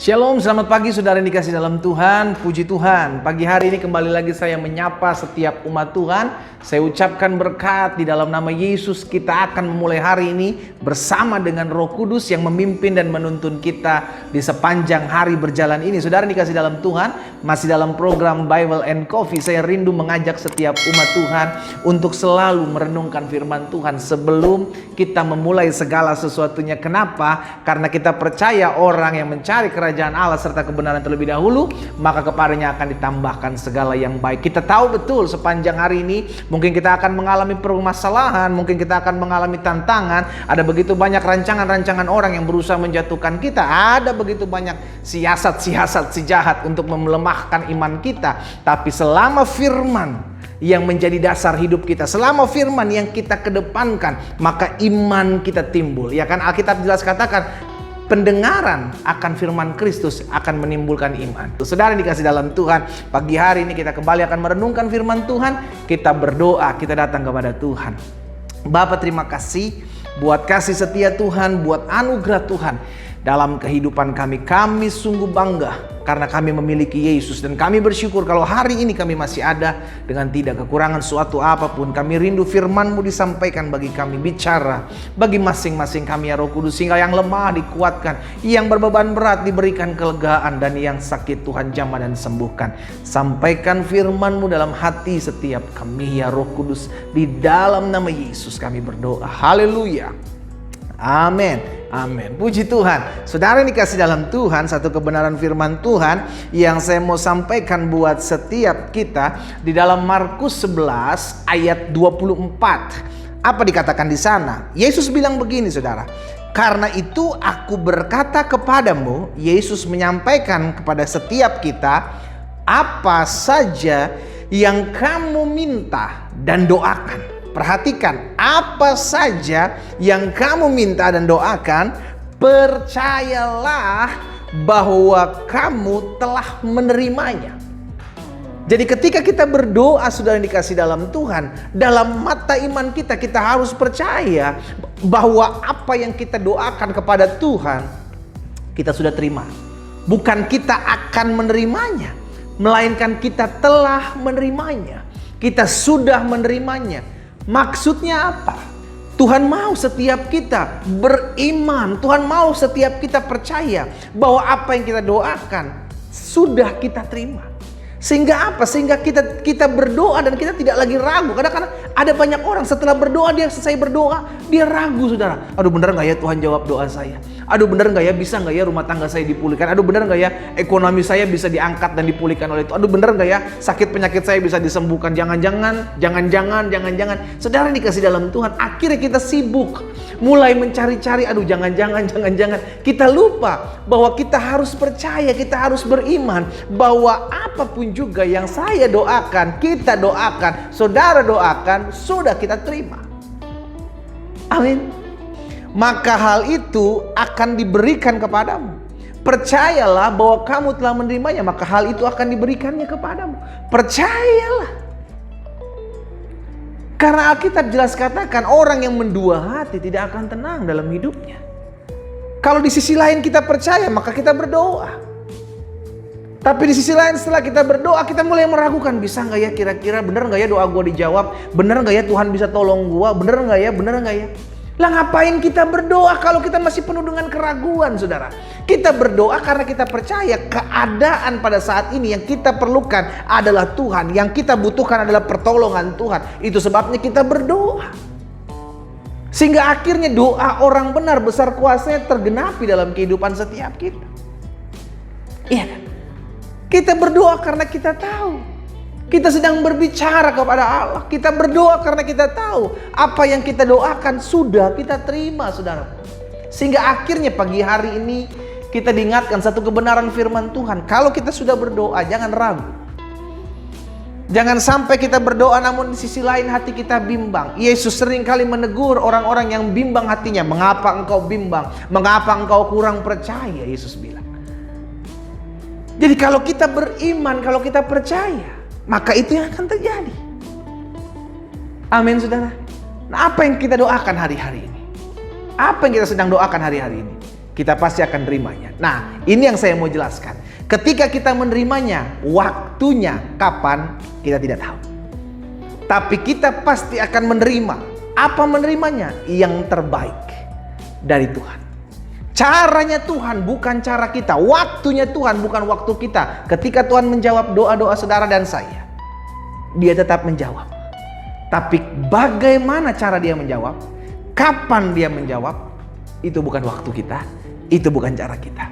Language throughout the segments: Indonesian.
Shalom, selamat pagi saudara yang dikasih dalam Tuhan. Puji Tuhan, pagi hari ini kembali lagi saya menyapa setiap umat Tuhan. Saya ucapkan berkat di dalam nama Yesus. Kita akan memulai hari ini bersama dengan Roh Kudus yang memimpin dan menuntun kita di sepanjang hari berjalan ini. Saudara yang dikasih dalam Tuhan, masih dalam program Bible and Coffee. Saya rindu mengajak setiap umat Tuhan untuk selalu merenungkan firman Tuhan sebelum kita memulai segala sesuatunya. Kenapa? Karena kita percaya orang yang mencari kerajaan Allah serta kebenaran terlebih dahulu, maka kepadanya akan ditambahkan segala yang baik. Kita tahu betul sepanjang hari ini mungkin kita akan mengalami permasalahan, mungkin kita akan mengalami tantangan. Ada begitu banyak rancangan-rancangan orang yang berusaha menjatuhkan kita. Ada begitu banyak siasat-siasat si jahat untuk melemahkan iman kita. Tapi selama firman yang menjadi dasar hidup kita, selama firman yang kita kedepankan, maka iman kita timbul. Ya kan, Alkitab jelas katakan pendengaran akan firman Kristus akan menimbulkan iman. Saudara yang dikasih dalam Tuhan, pagi hari ini kita kembali akan merenungkan firman Tuhan. Kita berdoa, kita datang kepada Tuhan. Bapa, terima kasih buat kasih setia Tuhan, buat anugerah Tuhan dalam kehidupan kami. Kami sungguh bangga karena kami memiliki Yesus, dan kami bersyukur kalau hari ini kami masih ada dengan tidak kekurangan suatu apapun. Kami rindu firman-Mu disampaikan bagi kami, bicara bagi masing-masing kami ya Roh Kudus, sehingga yang lemah dikuatkan, yang berbeban berat diberikan kelegaan, dan yang sakit Tuhan jamah dan sembuhkan. Sampaikan firman-Mu dalam hati setiap kami ya Roh Kudus, di dalam nama Yesus kami berdoa. Haleluya. Amin. Amin. Puji Tuhan. Saudara yang dikasih dalam Tuhan, satu kebenaran firman Tuhan yang saya mau sampaikan buat setiap kita di dalam Markus 11 ayat 24. Apa dikatakan di sana? Yesus bilang begini, saudara. Karena itu aku berkata kepadamu, Yesus menyampaikan kepada setiap kita, apa saja yang kamu minta dan doakan. Perhatikan, apa saja yang kamu minta dan doakan, percayalah bahwa kamu telah menerimanya. Jadi ketika kita berdoa, saudara yang dikasih dalam Tuhan, dalam mata iman kita, kita harus percaya bahwa apa yang kita doakan kepada Tuhan, kita sudah terima. Bukan kita akan menerimanya, melainkan kita telah menerimanya. Kita sudah menerimanya. Maksudnya apa? Tuhan mau setiap kita beriman. Tuhan mau setiap kita percaya bahwa apa yang kita doakan sudah kita terima. Sehingga apa? Sehingga kita berdoa dan kita tidak lagi ragu. Kadang-kadang ada banyak orang setelah berdoa, dia selesai berdoa, dia ragu, saudara. Aduh, bener gak ya Tuhan jawab doa saya? Aduh, bener gak ya, bisa gak ya rumah tangga saya dipulihkan? Aduh, bener gak ya ekonomi saya bisa diangkat dan dipulihkan oleh itu? Aduh, bener gak ya sakit penyakit saya bisa disembuhkan? Jangan-jangan. Saudara dikasih dalam Tuhan, akhirnya kita sibuk mulai mencari-cari. Aduh, jangan-jangan. Kita lupa bahwa kita harus percaya, kita harus beriman bahwa apapun juga yang saya doakan, kita doakan, saudara doakan, sudah kita terima. Amin. Maka hal itu akan diberikan kepadamu. Percayalah bahwa kamu telah menerimanya, maka hal itu akan diberikannya kepadamu. Percayalah. Karena Alkitab jelas katakan orang yang mendua hati tidak akan tenang dalam hidupnya. Kalau di sisi lain kita percaya, maka kita berdoa. Tapi di sisi lain setelah kita berdoa, kita mulai meragukan, bisa gak ya kira-kira, bener gak ya doa gue dijawab, bener gak ya Tuhan bisa tolong gue, bener gak ya. Lah ngapain kita berdoa kalau kita masih penuh dengan keraguan, saudara? Kita berdoa karena kita percaya keadaan pada saat ini yang kita perlukan adalah Tuhan, yang kita butuhkan adalah pertolongan Tuhan. Itu sebabnya kita berdoa. Sehingga akhirnya doa orang benar besar kuasanya tergenapi dalam kehidupan setiap kita. Iya kan? Kita berdoa karena kita tahu kita sedang berbicara kepada Allah. Kita berdoa karena kita tahu apa yang kita doakan sudah kita terima, saudara. Sehingga akhirnya pagi hari ini kita diingatkan satu kebenaran firman Tuhan. Kalau kita sudah berdoa, jangan ragu. Jangan sampai kita berdoa namun di sisi lain hati kita bimbang. Yesus sering kali menegur orang-orang yang bimbang hatinya. Mengapa engkau bimbang? Mengapa engkau kurang percaya? Yesus bilang. Jadi kalau kita beriman, kalau kita percaya, maka itu yang akan terjadi. Amin, saudara. Nah, apa yang kita doakan hari-hari ini? Apa yang kita sedang doakan hari-hari ini? kita pasti akan terimanya. Nah, ini yang saya mau jelaskan. Ketika kita menerimanya, waktunya kapan kita tidak tahu. Tapi kita pasti akan menerima. Apa menerimanya? Yang terbaik dari Tuhan. Caranya Tuhan bukan cara kita. Waktunya Tuhan bukan waktu kita. Ketika Tuhan menjawab doa-doa saudara dan saya, Dia tetap menjawab. Tapi bagaimana cara Dia menjawab? Kapan Dia menjawab? Itu bukan waktu kita. Itu bukan cara kita.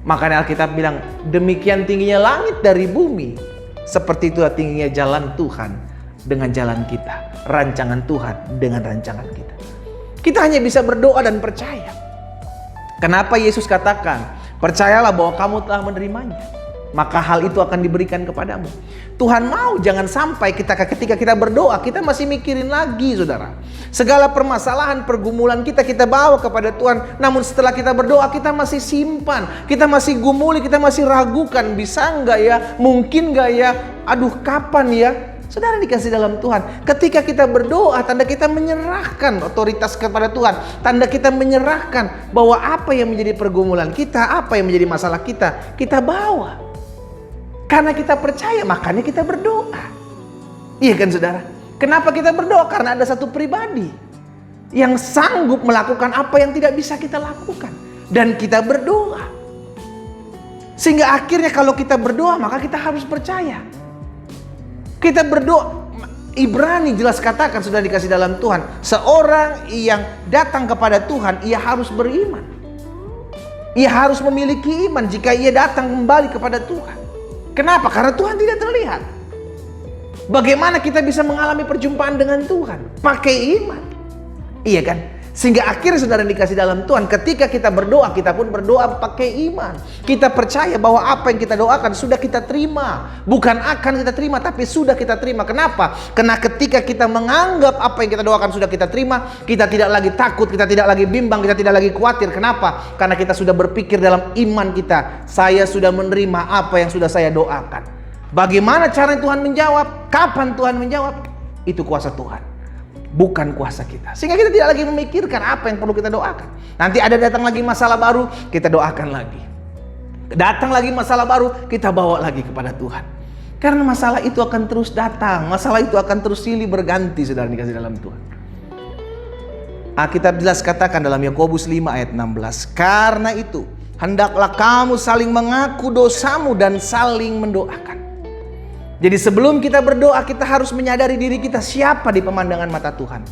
Makanya Alkitab bilang, demikian tingginya langit dari bumi, seperti itulah tingginya jalan Tuhan dengan jalan kita, rancangan Tuhan dengan rancangan kita. Kita hanya bisa berdoa dan percaya. Kenapa Yesus katakan, percayalah bahwa kamu telah menerimanya, maka hal itu akan diberikan kepadamu. Tuhan mau jangan sampai ketika kita berdoa, kita masih mikirin lagi, saudara. Segala permasalahan, pergumulan kita bawa kepada Tuhan. Namun setelah kita berdoa, kita masih simpan. Kita masih gumuli, kita masih ragukan. Bisa nggak ya? Mungkin nggak ya? Aduh, kapan ya? Saudara dikasih dalam Tuhan, ketika kita berdoa, tanda kita menyerahkan otoritas kepada Tuhan. Tanda kita menyerahkan bahwa apa yang menjadi pergumulan kita, apa yang menjadi masalah kita, kita bawa. Karena kita percaya, makanya kita berdoa. Iya kan saudara? Kenapa kita berdoa? Karena ada satu pribadi yang sanggup melakukan apa yang tidak bisa kita lakukan. Dan kita berdoa. Sehingga akhirnya kalau kita berdoa, maka kita harus percaya. Kita berdoa, Ibrani jelas katakan sudah dikasih dalam Tuhan, seorang yang datang kepada Tuhan, ia harus beriman. Ia harus memiliki iman jika ia datang kembali kepada Tuhan. Kenapa? Karena Tuhan tidak terlihat. Bagaimana kita bisa mengalami perjumpaan dengan Tuhan? Pakai iman. Iya kan? Sehingga akhirnya saudara dikasih dalam Tuhan, ketika kita berdoa, kita pun berdoa pakai iman. Kita percaya bahwa apa yang kita doakan sudah kita terima. Bukan akan kita terima, tapi sudah kita terima. Kenapa? Karena ketika kita menganggap apa yang kita doakan sudah kita terima, kita tidak lagi takut, kita tidak lagi bimbang, kita tidak lagi khawatir. Kenapa? Karena kita sudah berpikir dalam iman kita, saya sudah menerima apa yang sudah saya doakan. Bagaimana cara Tuhan menjawab? Kapan Tuhan menjawab? Itu kuasa Tuhan, bukan kuasa kita. Sehingga kita tidak lagi memikirkan apa yang perlu kita doakan. Nanti ada datang lagi masalah baru, kita doakan lagi. Datang lagi masalah baru, kita bawa lagi kepada Tuhan. Karena masalah itu akan terus datang, masalah itu akan terus silih berganti, saudara dikasih dalam Tuhan. Alkitab jelas katakan dalam Yakobus 5 ayat 16, karena itu hendaklah kamu saling mengaku dosamu dan saling mendoakan. Jadi sebelum kita berdoa, kita harus menyadari diri kita siapa di pemandangan mata Tuhan.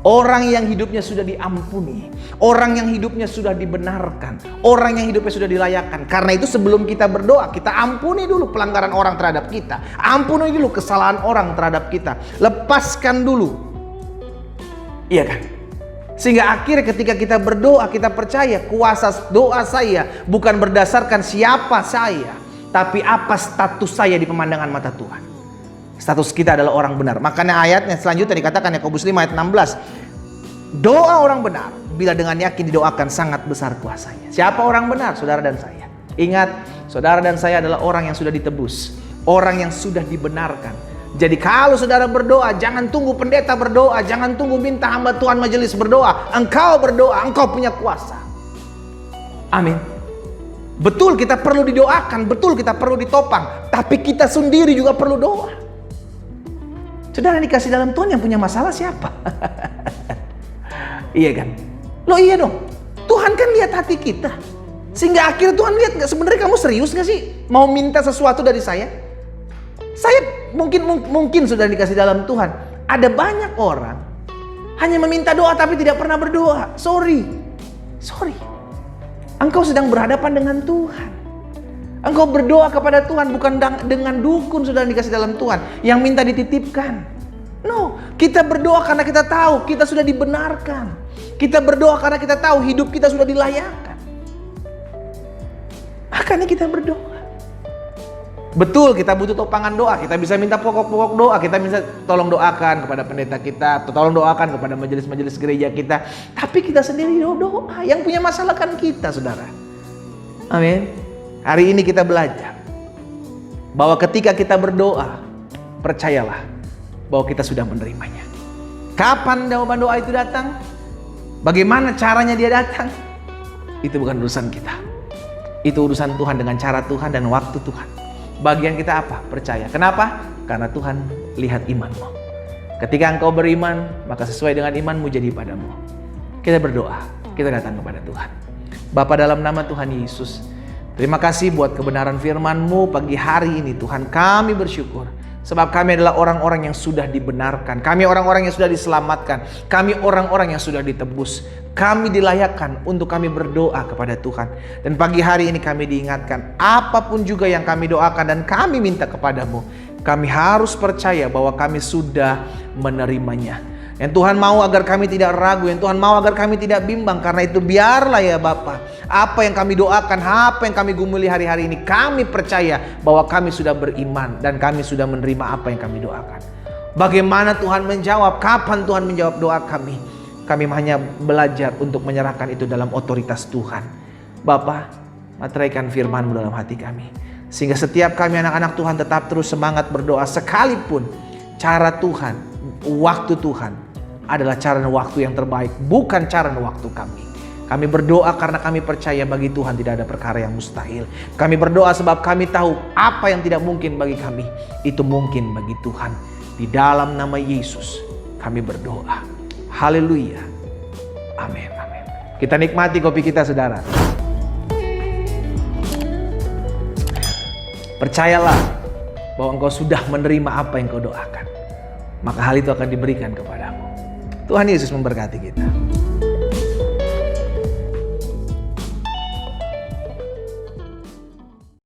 Orang yang hidupnya sudah diampuni, orang yang hidupnya sudah dibenarkan, orang yang hidupnya sudah dilayakkan. Karena itu sebelum kita berdoa, kita ampuni dulu pelanggaran orang terhadap kita. Ampuni dulu kesalahan orang terhadap kita. Lepaskan dulu. Iya kan? Sehingga akhirnya ketika kita berdoa, kita percaya kuasa doa saya bukan berdasarkan siapa saya, tapi apa status saya di pemandangan mata Tuhan. Status kita adalah orang benar. Makanya ayatnya selanjutnya dikatakan Yakobus 5 ayat 16. Doa orang benar bila dengan yakin didoakan sangat besar kuasanya. Siapa orang benar? Saudara dan saya. Ingat, saudara dan saya adalah orang yang sudah ditebus, orang yang sudah dibenarkan. Jadi kalau saudara berdoa, jangan tunggu pendeta berdoa, jangan tunggu minta hamba Tuhan majelis berdoa. Engkau berdoa, engkau punya kuasa. Amin. Betul kita perlu didoakan, betul kita perlu ditopang, tapi kita sendiri juga perlu doa. Saudara dikasih dalam Tuhan, yang punya masalah siapa? Iya kan? Loh iya dong, Tuhan kan lihat hati kita. Sehingga akhirnya Tuhan lihat, nggak sebenarnya kamu serius nggak sih mau minta sesuatu dari saya? Saya mungkin sudah dikasih dalam Tuhan. Ada banyak orang hanya meminta doa tapi tidak pernah berdoa. Sorry. Engkau sedang berhadapan dengan Tuhan. Engkau berdoa kepada Tuhan bukan dengan dukun, sudah dikasih dalam Tuhan yang minta dititipkan. No, kita berdoa karena kita tahu kita sudah dibenarkan. Kita berdoa karena kita tahu hidup kita sudah dilayakkan. Makanya kita berdoa. Betul kita butuh topangan doa. Kita bisa minta pokok-pokok doa. Kita bisa tolong doakan kepada pendeta kita, atau tolong doakan kepada majelis-majelis gereja kita. Tapi kita sendiri doa. Yang punya masalah kan kita, saudara. Amin. Hari ini kita belajar bahwa ketika kita berdoa, percayalah bahwa kita sudah menerimanya. Kapan jawaban doa itu datang? Bagaimana caranya dia datang? itu bukan urusan kita. Itu urusan Tuhan dengan cara Tuhan dan waktu Tuhan. Bagian kita apa? Percaya. Kenapa? Karena Tuhan lihat imanmu. Ketika engkau beriman, maka sesuai dengan imanmu jadi padamu. Kita berdoa, kita datang kepada Tuhan. Bapa, dalam nama Tuhan Yesus, terima kasih buat kebenaran firman-Mu pagi hari ini Tuhan. Kami bersyukur sebab kami adalah orang-orang yang sudah dibenarkan. Kami orang-orang yang sudah diselamatkan. Kami orang-orang yang sudah ditebus. Kami dilayakkan untuk kami berdoa kepada Tuhan. Dan pagi hari ini kami diingatkan, apapun juga yang kami doakan dan kami minta kepadamu, kami harus percaya bahwa kami sudah menerimanya. Yang Tuhan mau agar kami tidak ragu, yang Tuhan mau agar kami tidak bimbang. Karena itu biarlah ya Bapa, apa yang kami doakan, apa yang kami gumuli hari-hari ini, kami percaya bahwa kami sudah beriman dan kami sudah menerima apa yang kami doakan. Bagaimana Tuhan menjawab, kapan Tuhan menjawab doa kami, kami hanya belajar untuk menyerahkan itu dalam otoritas Tuhan. Bapa, materaikan firman-Mu dalam hati kami, sehingga setiap kami anak-anak Tuhan tetap terus semangat berdoa, sekalipun cara Tuhan, waktu Tuhan adalah cara dan waktu yang terbaik, bukan cara dan waktu kami. Kami berdoa karena kami percaya bagi Tuhan tidak ada perkara yang mustahil. Kami berdoa sebab kami tahu apa yang tidak mungkin bagi kami, itu mungkin bagi Tuhan. Di dalam nama Yesus kami berdoa. Haleluya. Amin. Amin. Kita nikmati kopi kita, saudara. Percayalah bahwa engkau sudah menerima apa yang kau doakan, maka hal itu akan diberikan kepadamu. Tuhan Yesus memberkati kita.